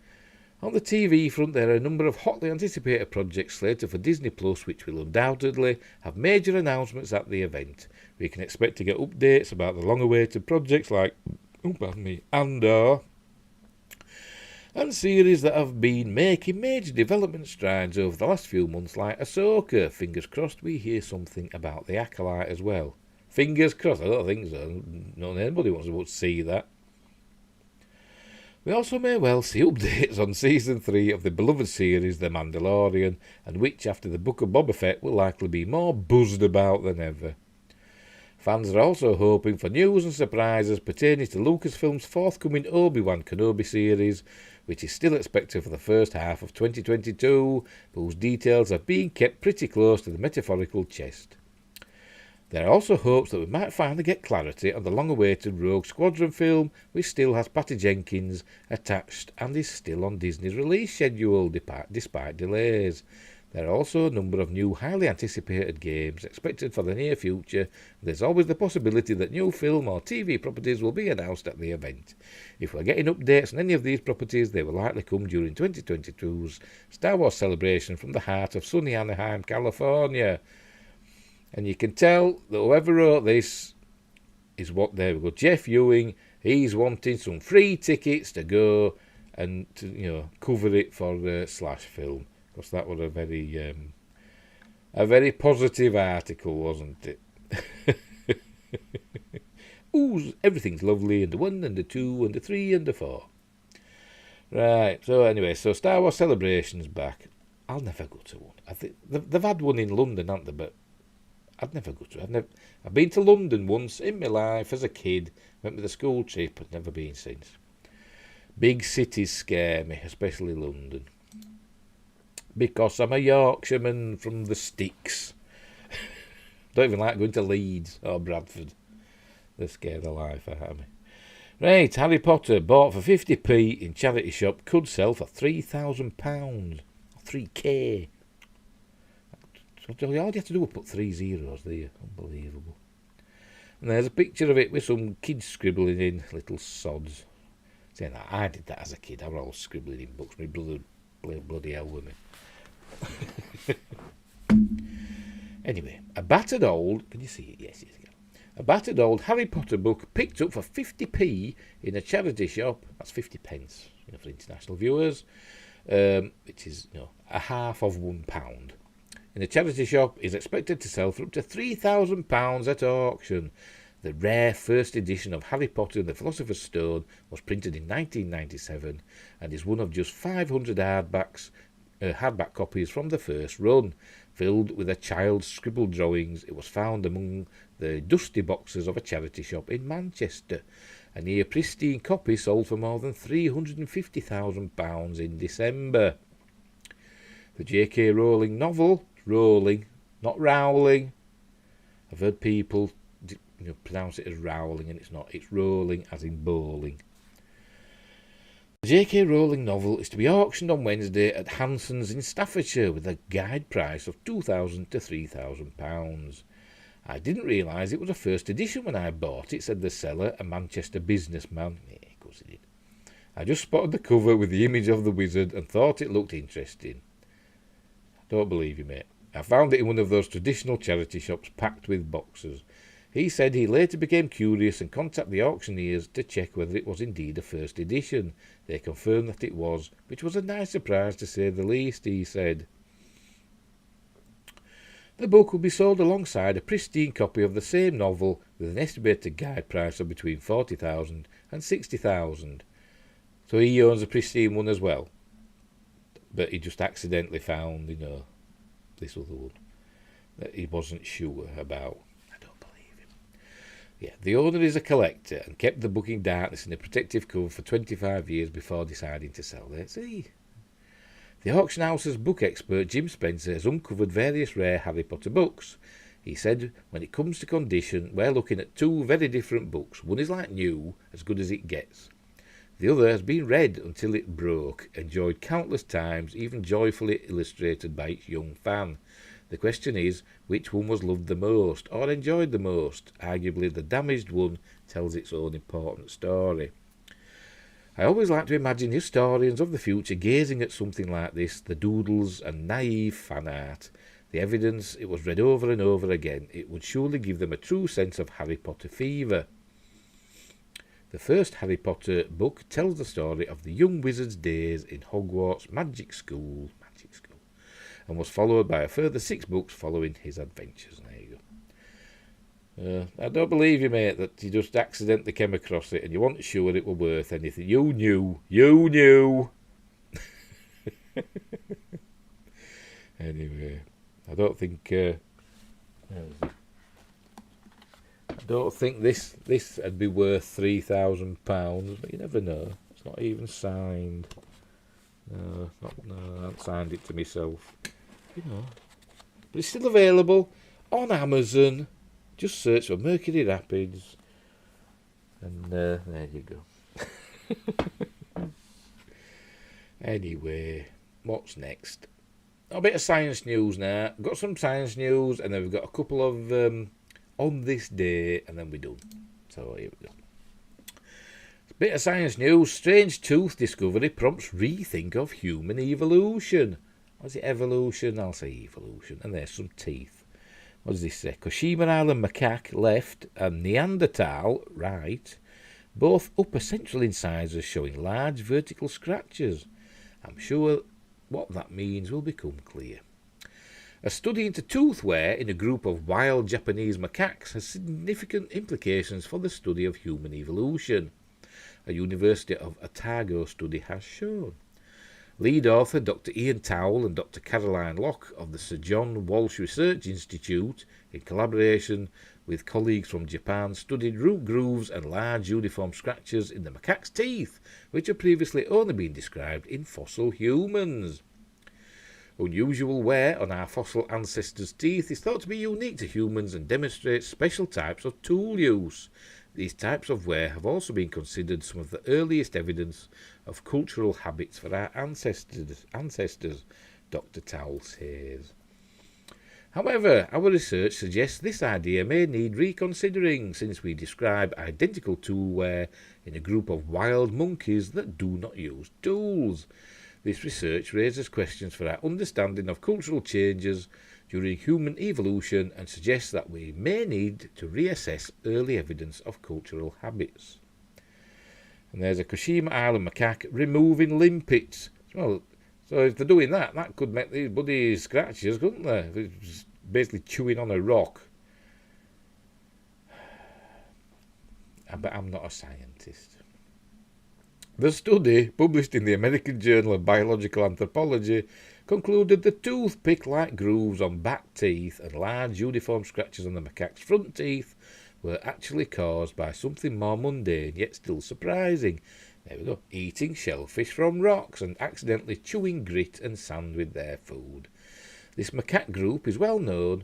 On the TV front, there are a number of hotly anticipated projects slated for Disney Plus, which will undoubtedly have major announcements at the event. We can expect to get updates about the long-awaited projects like Andor, and series that have been making major development strides over the last few months, like Ahsoka. Fingers crossed we hear something about the Acolyte as well. Fingers crossed. I don't think so. Not anybody wants to see that. We also may well see updates on Season 3 of the beloved series The Mandalorian, and which, after the Book of Boba Fett, will likely be more buzzed about than ever. Fans are also hoping for news and surprises pertaining to Lucasfilm's forthcoming Obi-Wan Kenobi series, which is still expected for the first half of 2022, but whose details are being kept pretty close to the metaphorical chest. There are also hopes that we might finally get clarity on the long-awaited Rogue Squadron film, which still has Patty Jenkins attached and is still on Disney's release schedule despite delays. There are also a number of new highly anticipated games expected for the near future. There's always the possibility that new film or TV properties will be announced at the event. If we're getting updates on any of these properties, they will likely come during 2022's Star Wars Celebration from the heart of sunny Anaheim, California. And you can tell that whoever wrote this is what there we go. Jeff Ewing, he's wanting some free tickets to go and to cover it for Slash Film, because that was a very positive article, wasn't it? Ooh, everything's lovely, and the 1 and the 2 and the 3 and the 4. Right. So anyway, so Star Wars Celebration's back. I'll never go to one. I think they've had one in London, haven't they? But I'd never go to it. I've been to London once in my life as a kid. Went with a school trip, but never been since. Big cities scare me, especially London, because I'm a Yorkshireman from the sticks. Don't even like going to Leeds or Bradford. They scare the life out of me. Right, Harry Potter, bought for 50p in charity shop, could sell for £3,000. 3k. So all you have to do is put 3 zeros there. Unbelievable. And there's a picture of it with some kids scribbling in, little sods. Saying that I did that as a kid. I was all scribbling in books. My brother played bloody hell with me. Anyway, a battered old... Can you see it? Yes, yes. A battered old Harry Potter book picked up for 50p in a charity shop. That's 50 pence, for international viewers. Which is, a half of £1. In a charity shop is expected to sell for up to £3,000 at auction. The rare first edition of Harry Potter and the Philosopher's Stone was printed in 1997 and is one of just 500 hardback copies from the first run. Filled with a child's scribbled drawings, it was found among the dusty boxes of a charity shop in Manchester. A near pristine copy sold for more than £350,000 in December. The J.K. Rowling novel, Rowling, not Rowling. I've heard people pronounce it as Rowling, and it's not. It's Rowling, as in bowling. The J.K. Rowling novel is to be auctioned on Wednesday at Hanson's in Staffordshire with a guide price of £2,000 to £3,000. I didn't realise it was a first edition when I bought it, said the seller, a Manchester businessman. Yeah, of course he did. I just spotted the cover with the image of the wizard and thought it looked interesting. Don't believe you, mate. I found it in one of those traditional charity shops packed with boxes. He said he later became curious and contacted the auctioneers to check whether it was indeed a first edition. They confirmed that it was, which was a nice surprise to say the least, he said. The book will be sold alongside a pristine copy of the same novel with an estimated guide price of between £40,000 and £60,000. So he owns a pristine one as well. But he just accidentally found, this other one that he wasn't sure about. I don't believe him. Yeah, the owner is a collector and kept the book in darkness in a protective cover for 25 years before deciding to sell it. See? The auction house's book expert Jim Spencer has uncovered various rare Harry Potter books. He said, when it comes to condition, we're looking at two very different books. One is like new, as good as it gets. The other has been read until it broke, enjoyed countless times, even joyfully illustrated by its young fan. The question is, which one was loved the most, or enjoyed the most? Arguably, the damaged one tells its own important story. I always like to imagine historians of the future gazing at something like this, the doodles and naive fan art. The evidence, it was read over and over again. It would surely give them a true sense of Harry Potter fever. The first Harry Potter book tells the story of the young wizard's days in Hogwarts Magic School, and was followed by a further 6 books following his adventures. There you go. I don't believe you, mate, that you just accidentally came across it and you weren't sure it were worth anything. You knew. Anyway, I don't think this would be worth £3,000, but you never know. It's not even signed. No, I haven't signed it to myself. But it's still available on Amazon. Just search for Mercury Rapids, and there you go. Anyway, what's next? A bit of science news now. Got some science news, and then we've got a couple of on this day, and then we're done. So here we go. Bit of science news. Strange tooth discovery prompts rethink of human evolution. Was it evolution? I'll say evolution. And there's some teeth. What does this say? Kashima Island macaque left and Neanderthal right. Both upper central incisors showing large vertical scratches. I'm sure what that means will become clear. A study into tooth wear in a group of wild Japanese macaques has significant implications for the study of human evolution. A University of Otago study has shown. Lead author Dr. Ian Towell and Dr. Caroline Locke of the Sir John Walsh Research Institute, in collaboration with colleagues from Japan, studied root grooves and large uniform scratches in the macaque's teeth, which had previously only been described in fossil humans. Unusual wear on our fossil ancestors' teeth is thought to be unique to humans and demonstrates special types of tool use. These types of wear have also been considered some of the earliest evidence of cultural habits for our ancestors, Dr. Towell says. However, our research suggests this idea may need reconsidering, since we describe identical tool wear in a group of wild monkeys that do not use tools. This research raises questions for our understanding of cultural changes during human evolution and suggests that we may need to reassess early evidence of cultural habits. And there's a Kushima Island macaque removing limpets. Well, so if they're doing that, that could make these bloody scratches, couldn't they? It's basically chewing on a rock. But I'm not a scientist. The study, published in the American Journal of Biological Anthropology, concluded the toothpick-like grooves on back teeth and large uniform scratches on the macaque's front teeth were actually caused by something more mundane yet still surprising. There we go. Eating shellfish from rocks and accidentally chewing grit and sand with their food. This macaque group is well known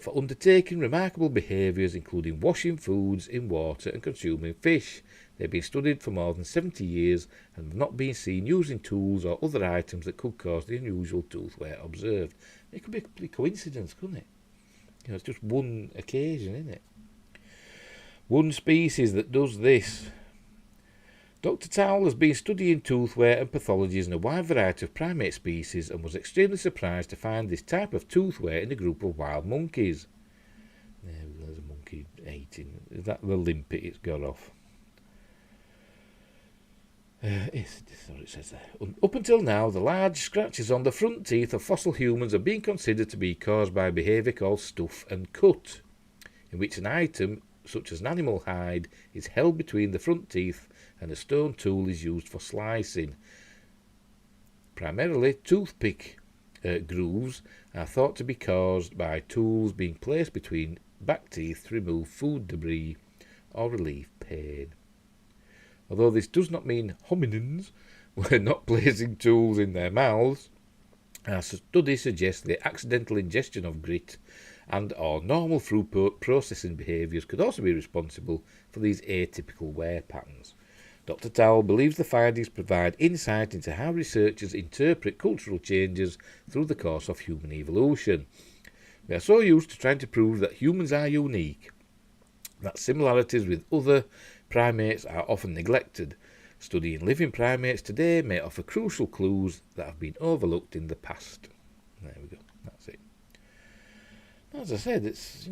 for undertaking remarkable behaviours, including washing foods in water and consuming fish. They've been studied for more than 70 years and have not been seen using tools or other items that could cause the unusual tooth wear observed. It could be a complete coincidence, couldn't it? You know, it's just one occasion, isn't it? One species that does this. Dr. Towle has been studying tooth wear and pathologies in a wide variety of primate species and was extremely surprised to find this type of tooth wear in a group of wild monkeys. There's a monkey eating. Is that the limpet it's got off? Yes, that's what it says there. Up until now, the large scratches on the front teeth of fossil humans are being considered to be caused by behaviour called stuff and cut, in which an item, such as an animal hide, is held between the front teeth and a stone tool is used for slicing. Primarily, toothpick grooves are thought to be caused by tools being placed between back teeth to remove food debris or relieve pain. Although this does not mean hominins were not placing tools in their mouths, our study suggests the accidental ingestion of grit and or normal food processing behaviours could also be responsible for these atypical wear patterns. Dr. Towle believes the findings provide insight into how researchers interpret cultural changes through the course of human evolution. We are so used to trying to prove that humans are unique, that similarities with other primates are often neglected. Studying living primates today may offer crucial clues that have been overlooked in the past. There we go. That's it. As I said, it's,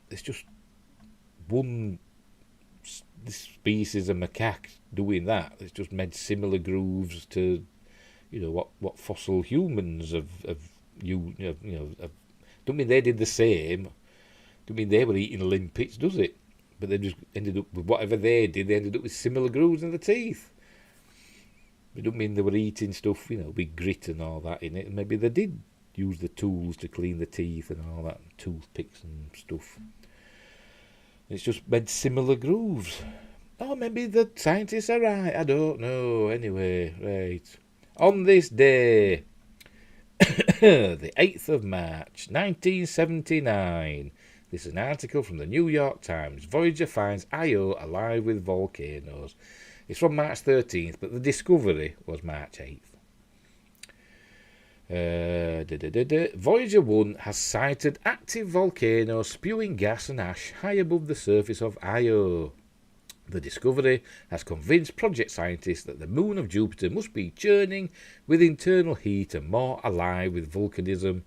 it's just one species of macaque doing that. It's just made similar grooves to, what fossil humans have don't mean they did the same. Don't mean they were eating limpets, does it? But they just ended up with whatever they did. They ended up with similar grooves in the teeth. It don't mean they were eating stuff, with grit and all that in it. Maybe they did use the tools to clean the teeth and all that, toothpicks and stuff. It's just made similar grooves. Oh, maybe the scientists are right. I don't know. Anyway, right. On this day, the 8th of March, 1979. This is an article from the New York Times. Voyager finds Io alive with volcanoes. It's from March 13th, but the discovery was March 8th. Voyager 1 has sighted active volcanoes spewing gas and ash high above the surface of Io. The discovery has convinced project scientists that the moon of Jupiter must be churning with internal heat and more alive with volcanism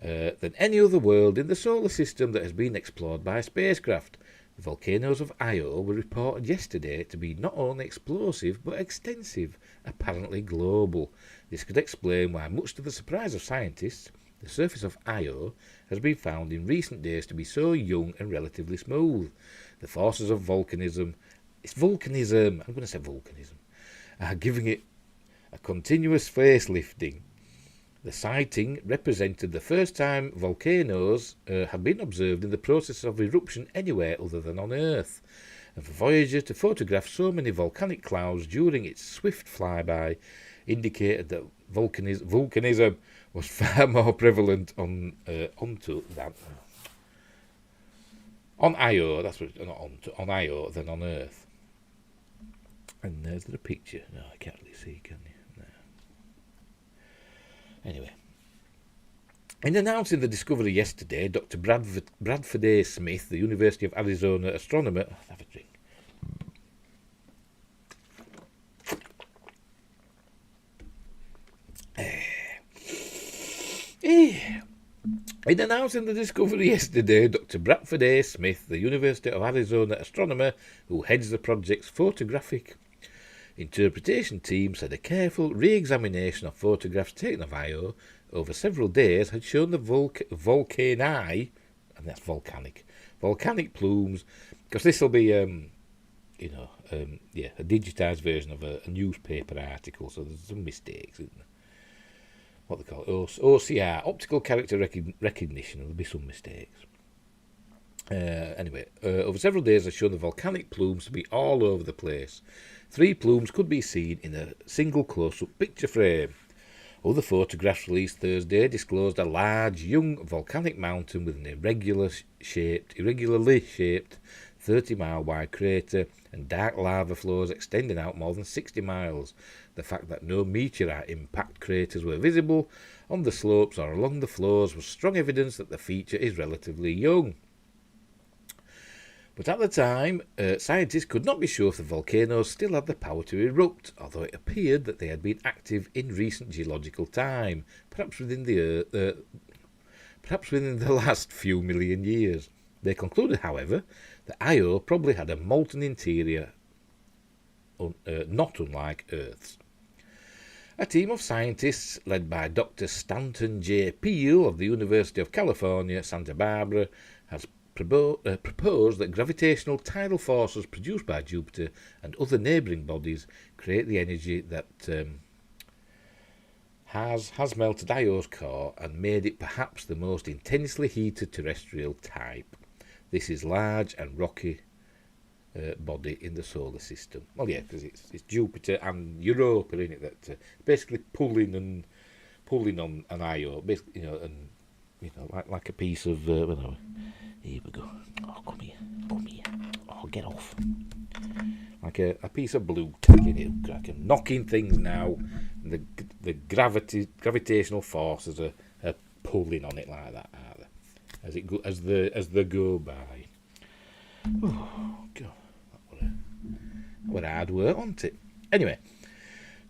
than any other world in the solar system that has been explored by a spacecraft. The volcanoes of Io were reported yesterday to be not only explosive but extensive, apparently global. This could explain why, much to the surprise of scientists, the surface of Io has been found in recent days to be so young and relatively smooth. The forces of volcanism, I'm going to say volcanism, are giving it a continuous facelifting. The sighting represented the first time volcanoes have been observed in the process of eruption anywhere other than on Earth. And for Voyager to photograph so many volcanic clouds during its swift flyby indicated that volcanism was far more prevalent on Io. That's what on Io than on Earth. And there's the picture. No, I can't really see, can you? No. Anyway, in announcing the discovery yesterday, Dr. Bradford A. Smith, the University of Arizona astronomer, I'll have a drink. In announcing the discovery yesterday, Dr. Bradford A. Smith, the University of Arizona astronomer who heads the project's photographic interpretation team, said a careful re-examination of photographs taken of Io over several days had shown the volcani, and that's volcanic plumes, because this will be, a digitised version of a newspaper article, so there's some mistakes, isn't there? What they call it, OCR, optical character recognition, there'll be some mistakes. Over several days has shown the volcanic plumes to be all over the place. 3 plumes could be seen in a single close-up picture frame. Other photographs released Thursday disclosed a large, young volcanic mountain with an irregularly shaped 30-mile wide crater and dark lava flows extending out more than 60 miles. The fact that no meteorite impact craters were visible on the slopes or along the floors was strong evidence that the feature is relatively young. But at the time, scientists could not be sure if the volcanoes still had the power to erupt, although it appeared that they had been active in recent geological time, perhaps within the last few million years. They concluded, however, that Io probably had a molten interior, not unlike Earth's. A team of scientists led by Dr. Stanton J. Peel of the University of California, Santa Barbara, has proposed that gravitational tidal forces produced by Jupiter and other neighbouring bodies create the energy that has melted Io's core and made it perhaps the most intensely heated terrestrial type. This is large and rocky body in the solar system. Well, yeah, because it's Jupiter and Europa, isn't it? That basically pulling on an Io, basically, like a piece of. Here we go. Oh, come here. Oh, get off. Like a piece of blue tack in it, cracking, knocking things now. And the gravitational forces are pulling on it like that, are they? As they go by. Oh God, what hard work, wasn't it? Anyway,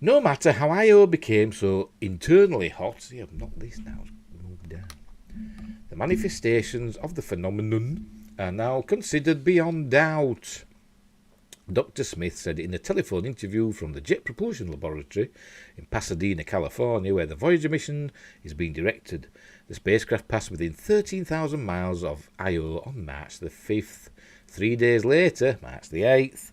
no matter how Io became so internally hot, see, I've knocked this now. Move down. The manifestations of the phenomenon are now considered beyond doubt. Dr. Smith said in a telephone interview from the Jet Propulsion Laboratory in Pasadena, California, where the Voyager mission is being directed. The spacecraft passed within 13,000 miles of Io on March the 5th. 3 days later, March the 8th,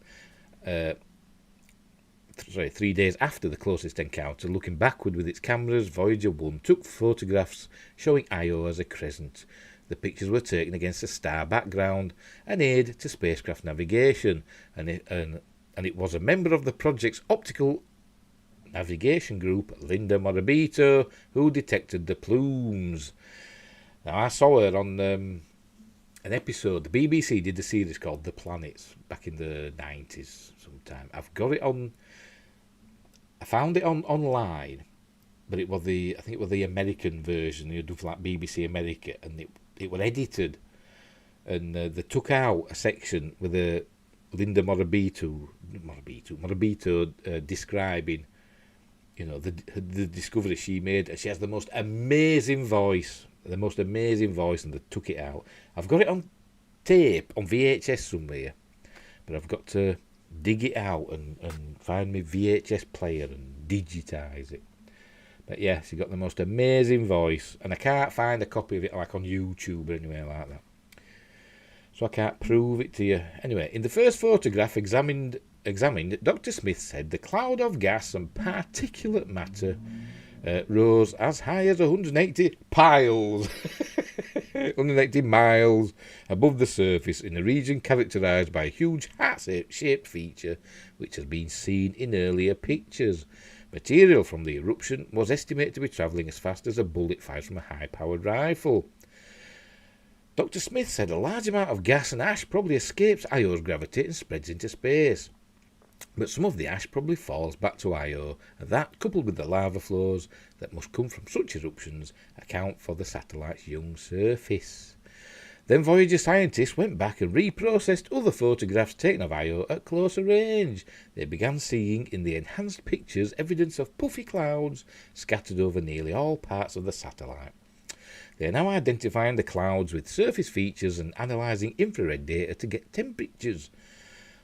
3 days after the closest encounter, looking backward with its cameras, Voyager 1 took photographs showing Io as a crescent. The pictures were taken against a star background, an aid to spacecraft navigation, and it was a member of the project's optical navigation group, Linda Morabito, who detected the plumes. Now, I saw her on an episode. The BBC did a series called The Planets back in the 90s sometime. I've got it on. I found it online, but I think it was the American version. You do for like BBC America, and it was edited, and they took out a section with a Linda Morabito describing, the discovery she made. And she has the most amazing voice, and they took it out. I've got it on tape on VHS somewhere, but I've got to dig it out and find my VHS player and digitise it. But yeah, she got the most amazing voice, and I can't find a copy of it like on YouTube or anywhere like that, so I can't prove it to you. Anyway, in the first photograph examined, Dr. Smith said the cloud of gas and particulate matter rose as high as 180 miles above the surface in a region characterised by a huge heart-shaped feature which has been seen in earlier pictures. Material from the eruption was estimated to be travelling as fast as a bullet fired from a high-powered rifle. Dr. Smith said a large amount of gas and ash probably escapes Io's gravity and spreads into space. But some of the ash probably falls back to Io, and that, coupled with the lava flows that must come from such eruptions, account for the satellite's young surface. Then Voyager scientists went back and reprocessed other photographs taken of Io at closer range. They began seeing in the enhanced pictures evidence of puffy clouds scattered over nearly all parts of the satellite. They are now identifying the clouds with surface features and analysing infrared data to get temperatures.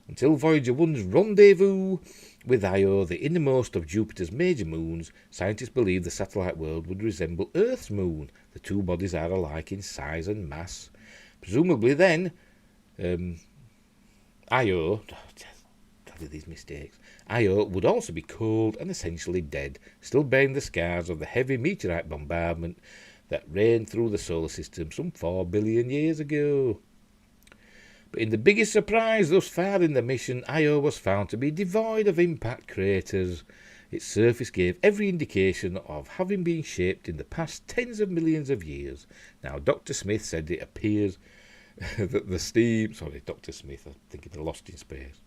Until Voyager 1's rendezvous with Io, the innermost of Jupiter's major moons, scientists believe the satellite world would resemble Earth's moon. The two bodies are alike in size and mass. Presumably then, Io, these mistakes, Io would also be cold and essentially dead, still bearing the scars of the heavy meteorite bombardment that rained through the solar system some 4 billion years ago. But in the biggest surprise thus far in the mission, Io was found to be devoid of impact craters. Its surface gave every indication of having been shaped in the past tens of millions of years. Now, Dr. Smith said it appears that the steam... Sorry, Dr. Smith, I'm thinking of Lost in Space.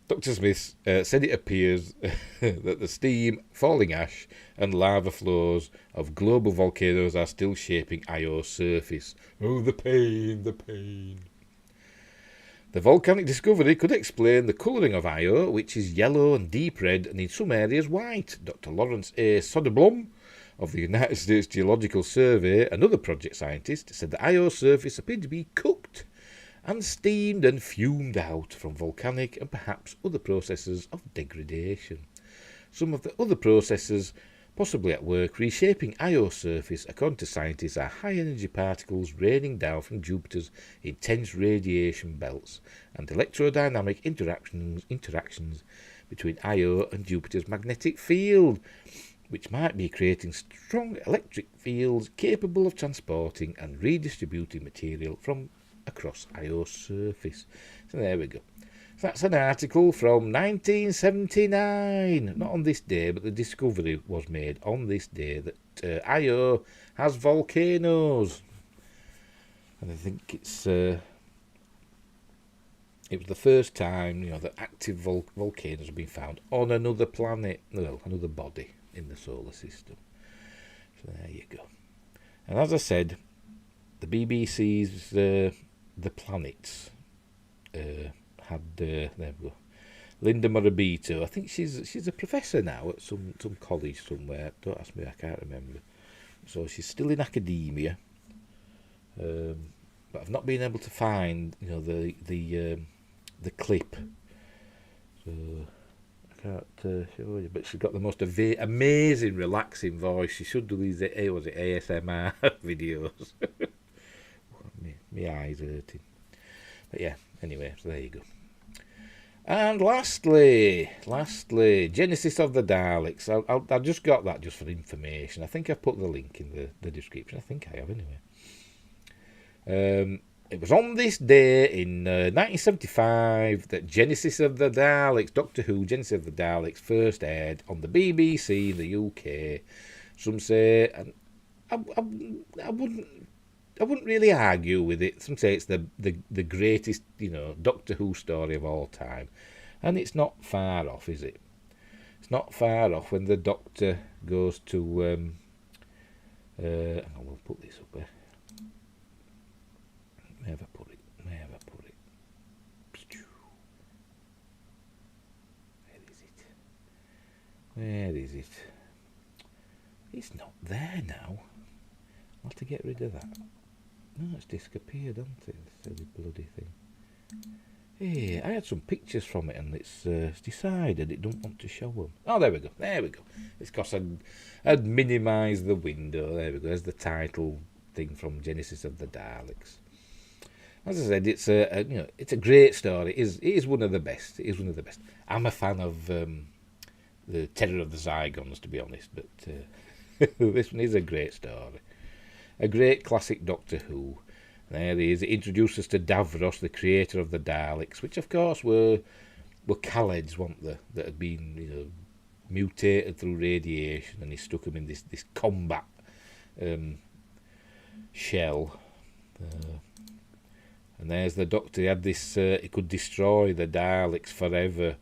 Dr. Smith said it appears that the steam, falling ash and lava flows of global volcanoes are still shaping Io's surface. Oh, the pain, the pain. The volcanic discovery could explain the colouring of Io, which is yellow and deep red and in some areas white. Dr. Lawrence A. Soderblom of the United States Geological Survey, another project scientist, said that Io's surface appeared to be cooked and steamed and fumed out from volcanic and perhaps other processes of degradation. Some of the other processes possibly at work reshaping Io's surface, according to scientists, are high-energy particles raining down from Jupiter's intense radiation belts and electrodynamic interactions between Io and Jupiter's magnetic field, which might be creating strong electric fields capable of transporting and redistributing material from across Io's surface. So there we go. So that's an article from 1979. Not on this day, but the discovery was made on this day that Io has volcanoes. And I think it was the first time that active volcanoes have been found on another planet, another body in the solar system. So there you go. And as I said, the BBC's The Planets had there we go, Linda Morabito. I think she's a professor now at some college somewhere. Don't ask me, I can't remember. So she's still in academia, but I've not been able to find the clip. So I can't show you. But she's got the most amazing, relaxing voice. She should do these ASMR videos. My eyes hurting. But yeah, anyway, so there you go. And lastly, Genesis of the Daleks. I just got that just for information. I think I've put the link in the description. I think I have anyway. It was on this day in 1975 that Genesis of the Daleks, Doctor Who, Genesis of the Daleks, first aired on the BBC in the UK. Some say, and I wouldn't really argue with it. Some say it's the greatest, Doctor Who story of all time. And it's not far off, is it? It's not far off when the Doctor goes to... we'll put this up there. Where have I put it? Where is it? It's not there now. I'll have to get rid of that. No, it's disappeared, hasn't it? Silly bloody thing. Hey, I had some pictures from it and it's decided it don't want to show them. Oh, there we go. It's because I'd minimised the window. There we go. There's the title thing from Genesis of the Daleks. As I said, it's a great story. It is one of the best. I'm a fan of the Terror of the Zygons, to be honest, but this one is a great story. A great classic Doctor Who. There he is. It introduced us to Davros, the creator of the Daleks, which of course were Khaleds, weren't they? That had been mutated through radiation, and he stuck them in this combat shell. And there's the Doctor. He had this. He could destroy the Daleks forever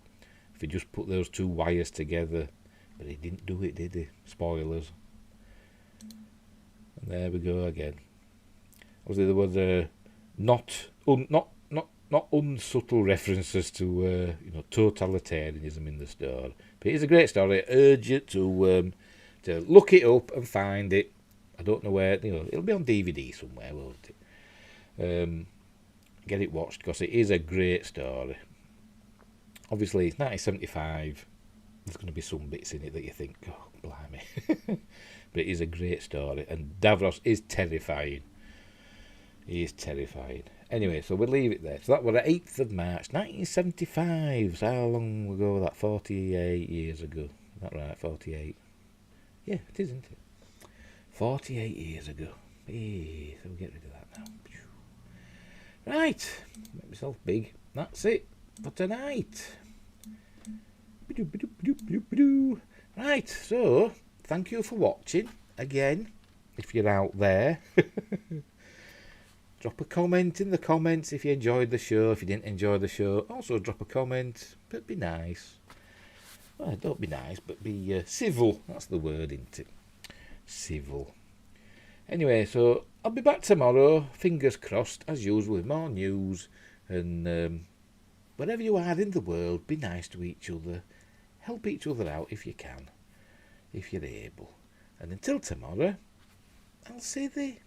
if he just put those two wires together. But he didn't do it, did he? Spoilers. And there we go again. Obviously, there was not unsubtle references to totalitarianism in the story. But it's a great story. I urge you to look it up and find it. I don't know where, it'll be on DVD somewhere, won't it? Get it watched, because it is a great story. Obviously, it's 1975. There's going to be some bits in it that you think, oh, blimey. But it is a great story, and Davros is terrifying. He is terrifying. Anyway, so we'll leave it there. So that was the 8th of March, 1975. So how long ago was that? 48 years ago. Is that right? 48? Yeah, it is, isn't it? 48 years ago. Hey, so we'll get rid of that now. Right. Make myself big. That's it for tonight. Right, so thank you for watching again. If you're out there, drop a comment in the comments if you enjoyed the show. If you didn't enjoy the show, also drop a comment, but be nice. Well, don't be nice, but be civil. That's the word, isn't it? Civil. Anyway, so I'll be back tomorrow, fingers crossed, as usual, with more news. And wherever you are in the world, be nice to each other. Help each other out if you can, if you're able. And until tomorrow, I'll say the